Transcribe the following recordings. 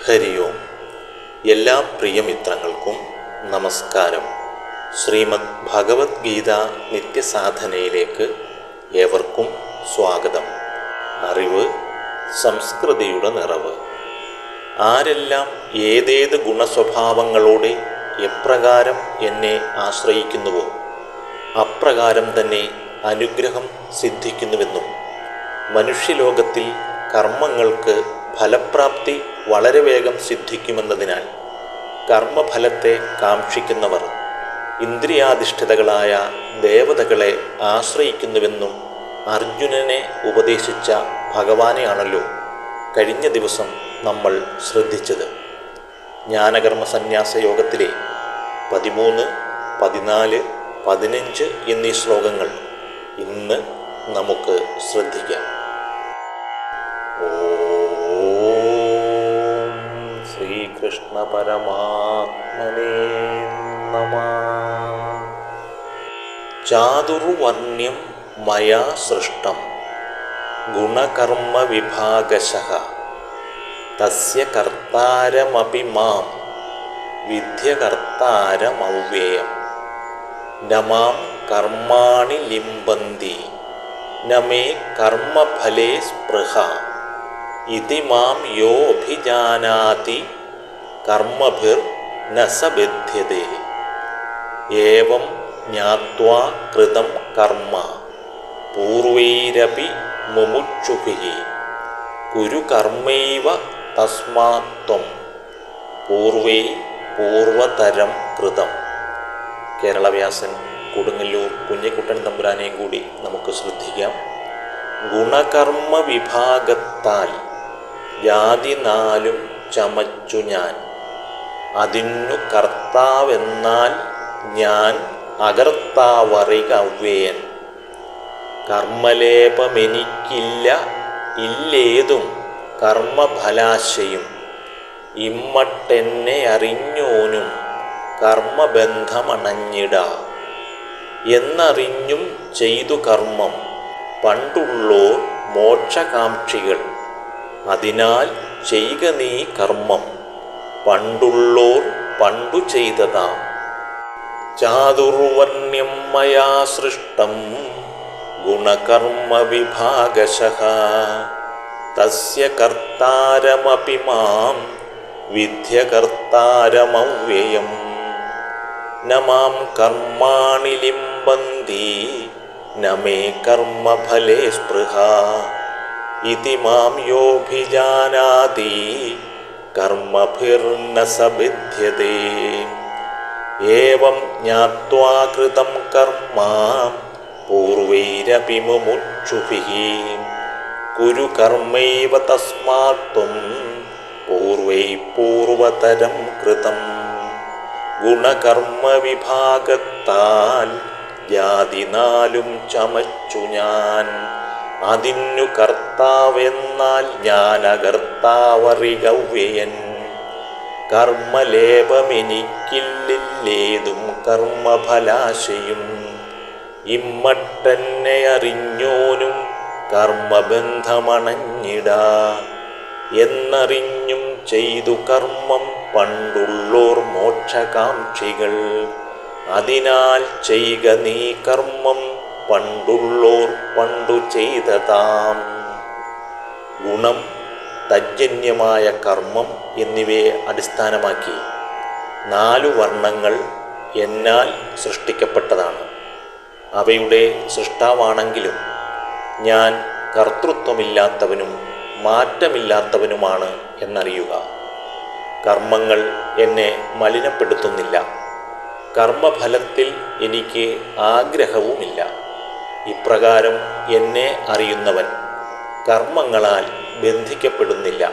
ഹരി ഓം. എല്ലാ പ്രിയമിത്രങ്ങൾക്കും നമസ്കാരം. ശ്രീമദ് ഭഗവത്ഗീത നിത്യസാധനയിലേക്ക് ഏവർക്കും സ്വാഗതം. അറിവ് സംസ്കൃതിയുടെ നിറവ്. ആരെല്ലാം ഏതേത് ഗുണസ്വഭാവങ്ങളോടെ എപ്രകാരം എന്നെ ആശ്രയിക്കുന്നുവോ അപ്രകാരം തന്നെ അനുഗ്രഹം സിദ്ധിക്കുന്നുവെന്നും മനുഷ്യലോകത്തിൽ കർമ്മങ്ങൾക്ക് ഫലപ്രാപ്തി വളരെ വേഗം സിദ്ധിക്കുമെന്നതിനാൽ കർമ്മഫലത്തെ കാക്ഷിക്കുന്നവർ ഇന്ദ്രിയാധിഷ്ഠിതകളായ ദേവതകളെ ആശ്രയിക്കുന്നുവെന്നും അർജുനനെ ഉപദേശിച്ച ഭഗവാനെയാണല്ലോ കഴിഞ്ഞ ദിവസം നമ്മൾ ശ്രദ്ധിച്ചത്. ജ്ഞാനകർമ്മ സന്യാസ യോഗത്തിലെ 13, 14, 15 എന്നീ ശ്ലോകങ്ങൾ ഇന്ന് നമുക്ക് ശ്രദ്ധിക്കാം. ഓം ശ്രീകൃഷ്ണ പരമാത്മനേ നമഃ. ചാതുർവർണ്ണ്യം മയാ സൃഷ്ടം ഗുണകർമ്മ വിഭാഗശഃ തസ്യ കർത്താരമപി മാം വിദ്ധ്യകർത്താരമവ്യയം. ന മാം കർമാണി ലിംബന്തി ന മേ കർമ്മഫലേ സ്പൃഹ ഇതി മാം യോ അഭിജാനാതി കർമ്മഭിർ ന സ ബധ്യതേ. ഏവം ജ്ഞാത്വാ കൃതം കർമ്മ പൂർവൈരപി മുമുക്ഷുഭിഃ കുരു കർമ്മൈവ തസ്മാത് ത്വം പൂർവൈ പൂർവതരം കൃതം. കേരളവ്യാസൻ കൊടുങ്ങല്ലൂർ കുഞ്ഞിക്കുട്ടൻ തമ്പുരാനെയും കൂടി നമുക്ക് ശ്രദ്ധിക്കാം. ഗുണകർമ്മ വിഭാഗത്താൽ ജാതി 4 ചമച്ചു ഞാൻ, അതിനു കർത്താവെന്നാൽ ഞാൻ അകർത്താവറിക അവ്യയൻ. കർമ്മലേപമെനിക്കില്ല ഇല്ലേതും കർമ്മഫലാശയും, ഇമ്മട്ടെന്നെ അറിഞ്ഞോനും കർമ്മബന്ധമണഞ്ഞിട. എന്നറിഞ്ഞും ചെയ്തു കർമ്മം പണ്ടുള്ളോർ മോക്ഷകാംക്ഷികൾ, അതിനാൽ ചെയ്ക നീ കർമ്മം പണ്ടുള്ളോർ പണ്ടു ചെയ്തതാം. ചാതുർവർണ്ണ്യം മയാ സൃഷ്ടം ഗുണകർമ്മ വിഭാഗശഃ തസ്യ കർത്താരമപി മാം വിദ്ധ്യകർത്താരമവ്യയം. ന മാം കർമാണി ലിംബന്തി ന മേ കർമ്മഫലേ സ്പൃഹ ഇതി മാം യോഭിജാനാതി കർമ്മഭിർ ന സ ബധ്യതേ. ഏവം ജ്ഞാത്വാ കൃതം കർമ്മ പൂർവൈരപി മുമുക്ഷുഭിഃ കുരു കർമ്മൈവ തസ്മാത് ത്വം പൂർവൈ പൂർവതരം കൃതം. ഗുണകർമ്മ വിഭാഗത്താൽ ജാതി 4 ചമച്ചു ഞാൻ, അതിനു കർത്താവെന്നാൽ ഞാൻ അകർത്താവറികവ്യയൻ. കർമ്മലേപമെനിക്കില്ലേതും കർമ്മഫലാശയും, ഇമ്മട്ടെന്നെ അറിഞ്ഞോനും കർമ്മബന്ധമണഞ്ഞിട. എന്നറിഞ്ഞും ചെയ്തു കർമ്മം പണ്ടുള്ളോർ മോക്ഷകാംക്ഷികൾ, അതിനാൽ ചെയ്ക നീ കർമ്മം പണ്ടുള്ളോർ പണ്ടു ചെയ്തതാം. ഗുണം, തജ്ജന്യമായ കർമ്മം എന്നിവയെ അടിസ്ഥാനമാക്കി 4 വർണ്ണങ്ങൾ എന്നാൽ സൃഷ്ടിക്കപ്പെട്ടതാണ്. അവയുടെ സൃഷ്ടാവാണെങ്കിലും ഞാൻ കർത്തൃത്വമില്ലാത്തവനും മാറ്റമില്ലാത്തവനുമാണ് എന്നറിയുക. കർമ്മങ്ങൾ എന്നെ മലിനപ്പെടുത്തുന്നില്ല, കർമ്മഫലത്തിൽ എനിക്ക് ആഗ്രഹവുമില്ല. ഇപ്രകാരം എന്നെ അറിയുന്നവൻ കർമ്മങ്ങളാൽ ബന്ധിക്കപ്പെടുന്നില്ല.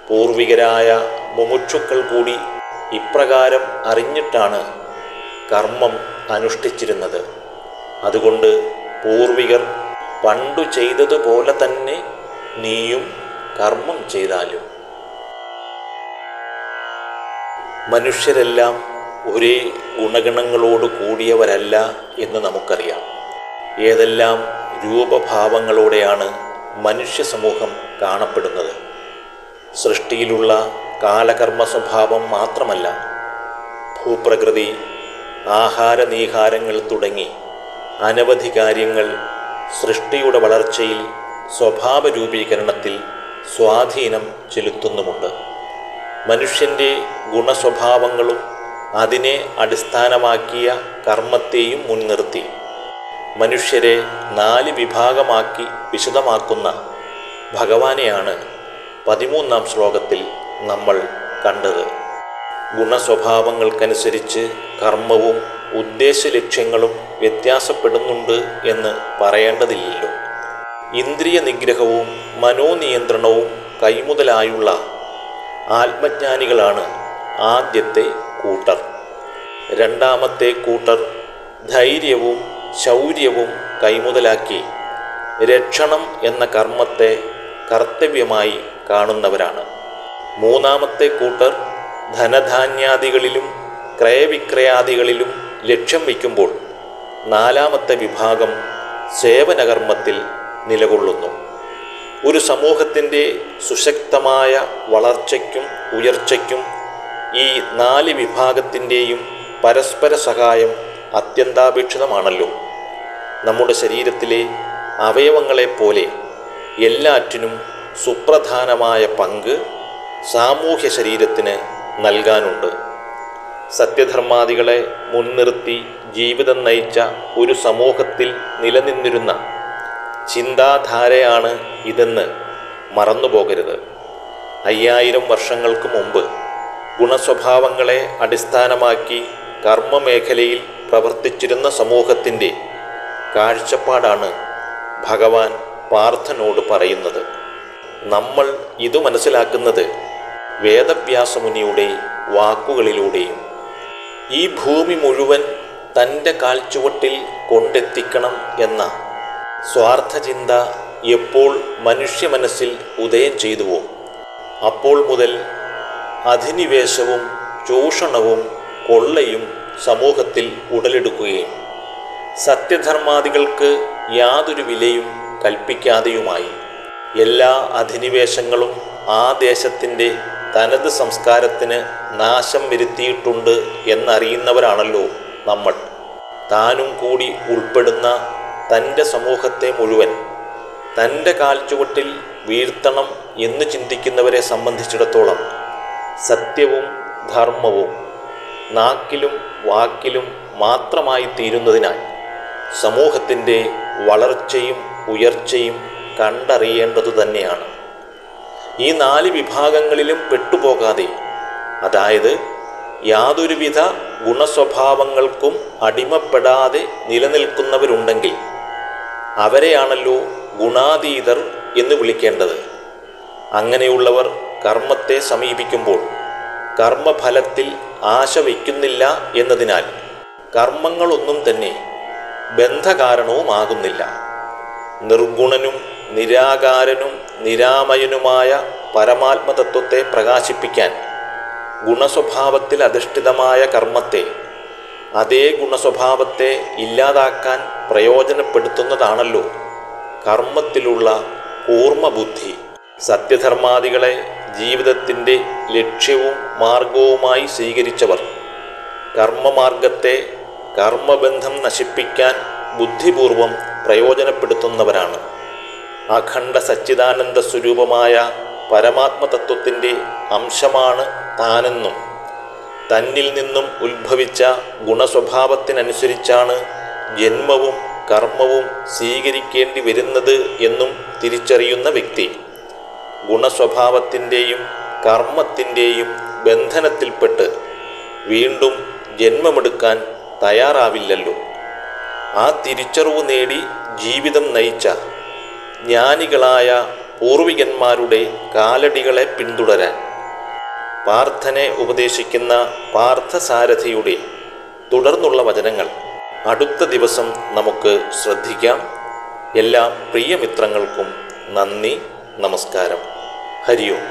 പൂർവികരായ മുമുക്ഷുക്കൾ കൂടി ഇപ്രകാരം അറിഞ്ഞിട്ടാണ് കർമ്മം അനുഷ്ഠിച്ചിരുന്നത്. അതുകൊണ്ട് പൂർവികർ പണ്ടു ചെയ്തതുപോലെ തന്നെ നീയും കർമ്മം ചെയ്താലും. മനുഷ്യരെല്ലാം ഒരേ ഗുണഗണങ്ങളോട് കൂടിയവരല്ല എന്ന് നമുക്കറിയാം. ഏതെല്ലാം രൂപഭാവങ്ങളോടെയാണ് മനുഷ്യ സമൂഹം കാണപ്പെടുന്നത്. സൃഷ്ടിയിലുള്ള കാലകർമ്മ സ്വഭാവം മാത്രമല്ല, ഭൂപ്രകൃതി, ആഹാരനീഹാരങ്ങൾ തുടങ്ങി അനവധി കാര്യങ്ങൾ സൃഷ്ടിയുടെ വളർച്ചയിൽ, സ്വഭാവ രൂപീകരണത്തിൽ സ്വാധീനം ചെലുത്തുന്നുമുണ്ട്. മനുഷ്യൻ്റെ ഗുണസ്വഭാവങ്ങളും അതിനെ അടിസ്ഥാനമാക്കിയ കർമ്മത്തെയും മുൻനിർത്തി മനുഷ്യരെ 4 വിഭാഗമാക്കി വിശദമാക്കുന്ന ഭഗവാനെയാണ് 13-ാം ശ്ലോകത്തിൽ നമ്മൾ കണ്ടത്. ഗുണസ്വഭാവങ്ങൾക്കനുസരിച്ച് കർമ്മവും ഉദ്ദേശലക്ഷ്യങ്ങളും വ്യത്യാസപ്പെടുന്നുണ്ട് എന്ന് പറയേണ്ടതില്ലല്ലോ. ഇന്ദ്രിയ നിഗ്രഹവും മനോനിയന്ത്രണവും കൈമുതലായുള്ള ആത്മജ്ഞാനികളാണ് ആദ്യത്തെ കൂട്ടർ. രണ്ടാമത്തെ കൂട്ടർ ധൈര്യവും ശൗര്യവും കൈമുതലാക്കി രക്ഷണം എന്ന കർമ്മത്തെ കർത്തവ്യമായി കാണുന്നവരാണ്. മൂന്നാമത്തെ കൂട്ടർ ധനധാന്യാദികളിലും ക്രയവിക്രയാദികളിലും ലക്ഷ്യം വയ്ക്കുമ്പോൾ 4-ാമത്തെ വിഭാഗം സേവനകർമ്മത്തിൽ നിലകൊള്ളുന്നു. ഒരു സമൂഹത്തിൻ്റെ സുശക്തമായ വളർച്ചയ്ക്കും ഉയർച്ചയ്ക്കും ഈ 4 വിഭാഗത്തിൻ്റെയും പരസ്പര സഹായം അത്യന്താപേക്ഷിതമാണല്ലോ. നമ്മുടെ ശരീരത്തിലെ അവയവങ്ങളെപ്പോലെ എല്ലാറ്റിനും സുപ്രധാനമായ പങ്ക് സാമൂഹ്യ ശരീരത്തിന് നൽകാനുണ്ട്. സത്യധർമാദികളെ മുൻനിർത്തി ജീവിതം നയിച്ച ഒരു സമൂഹത്തിൽ നിലനിന്നിരുന്ന ചിന്താധാരയാണ് ഇതെന്ന് മറന്നുപോകരുത്. 5000 വർഷങ്ങൾക്ക് മുമ്പ് ഗുണസ്വഭാവങ്ങളെ അടിസ്ഥാനമാക്കി കർമ്മമേഖലയിൽ പ്രവർത്തിച്ചിരുന്ന സമൂഹത്തിൻ്റെ കാഴ്ചപ്പാടാണ് ഭഗവാൻ പാർത്ഥനോട് പറയുന്നത്. നമ്മൾ ഇത് മനസ്സിലാക്കുന്നത് വേദവ്യാസമുനിയുടെ വാക്കുകളിലൂടെയും. ഈ ഭൂമി മുഴുവൻ തൻ്റെ കാൽച്ചുവട്ടിൽ കൊണ്ടെത്തിക്കണം എന്ന സ്വാർത്ഥചിന്ത എപ്പോൾ മനുഷ്യ മനസ്സിൽ ഉദയം ചെയ്തുവോ അപ്പോൾ മുതൽ അധിനിവേശവും ചൂഷണവും കൊള്ളയും സമൂഹത്തിൽ ഉടലെടുക്കുകയും സത്യധർമാദികൾക്ക് യാതൊരു വിലയും കൽപ്പിക്കാതെയുമായി. എല്ലാ അധിനിവേശങ്ങളും ആ ദേശത്തിൻ്റെ തനത് സംസ്കാരത്തിന് നാശം വരുത്തിയിട്ടുണ്ട് എന്നറിയുന്നവരാണല്ലോ നമ്മൾ. താനും കൂടി ഉൾപ്പെടുന്ന തൻ്റെ സമൂഹത്തെ മുഴുവൻ തൻ്റെ കാൽച്ചുവട്ടിൽ വീഴ്ത്തണം എന്ന് ചിന്തിക്കുന്നവരെ സംബന്ധിച്ചിടത്തോളം സത്യവും ധർമ്മവും നാക്കിലും വാക്കിലും മാത്രമായി തീരുന്നതിനാൽ സമൂഹത്തിൻ്റെ വളർച്ചയും ഉയർച്ചയും കണ്ടറിയേണ്ടതു തന്നെയാണ്. ഈ 4 വിഭാഗങ്ങളിലും പെട്ടുപോകാതെ, അതായത് യാതൊരുവിധ ഗുണസ്വഭാവങ്ങൾക്കും അടിമപ്പെടാതെ നിലനിൽക്കുന്നവരുണ്ടെങ്കിൽ അവരെയാണല്ലോ ഗുണാതീതർ എന്ന് വിളിക്കേണ്ടത്. അങ്ങനെയുള്ളവർ കർമ്മത്തെ സമീപിക്കുമ്പോൾ കർമ്മഫലത്തിൽ ആശ വയ്ക്കുന്നില്ല എന്നതിനാൽ കർമ്മങ്ങളൊന്നും തന്നെ ബന്ധകാരണവുമാകുന്നില്ല. നിർഗുണനും നിരാകാരനും നിരാമയനുമായ പരമാത്മതത്വത്തെ പ്രകാശിപ്പിക്കാൻ ഗുണസ്വഭാവത്തിൽ അധിഷ്ഠിതമായ കർമ്മത്തെ അതേ ഗുണസ്വഭാവത്തെ ഇല്ലാതാക്കാൻ പ്രയോജനപ്പെടുത്തുന്നതാണല്ലോ കർമ്മത്തിലുള്ള കൂർമ്മബുദ്ധി. സത്യധർമാദികളെ ജീവിതത്തിൻ്റെ ലക്ഷ്യവും മാർഗവുമായി സ്വീകരിച്ചവർ കർമ്മമാർഗത്തെ കർമ്മബന്ധം നശിപ്പിക്കാൻ ബുദ്ധിപൂർവം പ്രയോജനപ്പെടുത്തുന്നവരാണ്. അഖണ്ഡ സച്ചിദാനന്ദ സ്വരൂപമായ പരമാത്മതത്വത്തിൻ്റെ അംശമാണ് താനെന്നും തന്നിൽ നിന്നും ഉത്ഭവിച്ച ഗുണസ്വഭാവത്തിനനുസരിച്ചാണ് ജന്മവും കർമ്മവും സ്വീകരിക്കേണ്ടി വരുന്നത് എന്നും തിരിച്ചറിയുന്ന വ്യക്തി ഗുണസ്വഭാവത്തിൻ്റെയും കർമ്മത്തിൻ്റെയും ബന്ധനത്തിൽപ്പെട്ട് വീണ്ടും ജന്മമെടുക്കാൻ തയ്യാറാവില്ലല്ലോ. ആ തിരിച്ചറിവ് നേടി ജീവിതം നയിച്ച ജ്ഞാനികളായ പൂർവികന്മാരുടെ കാലടികളെ പിന്തുടരാൻ പാർത്ഥനെ ഉപദേശിക്കുന്ന പാർത്ഥസാരഥിയുടെ തുടർന്നുള്ള വചനങ്ങൾ അടുത്ത ദിവസം നമുക്ക് ശ്രദ്ധിക്കാം. എല്ലാ പ്രിയമിത്രങ്ങൾക്കും നന്ദി, നമസ്കാരം. ഹരി ഓം.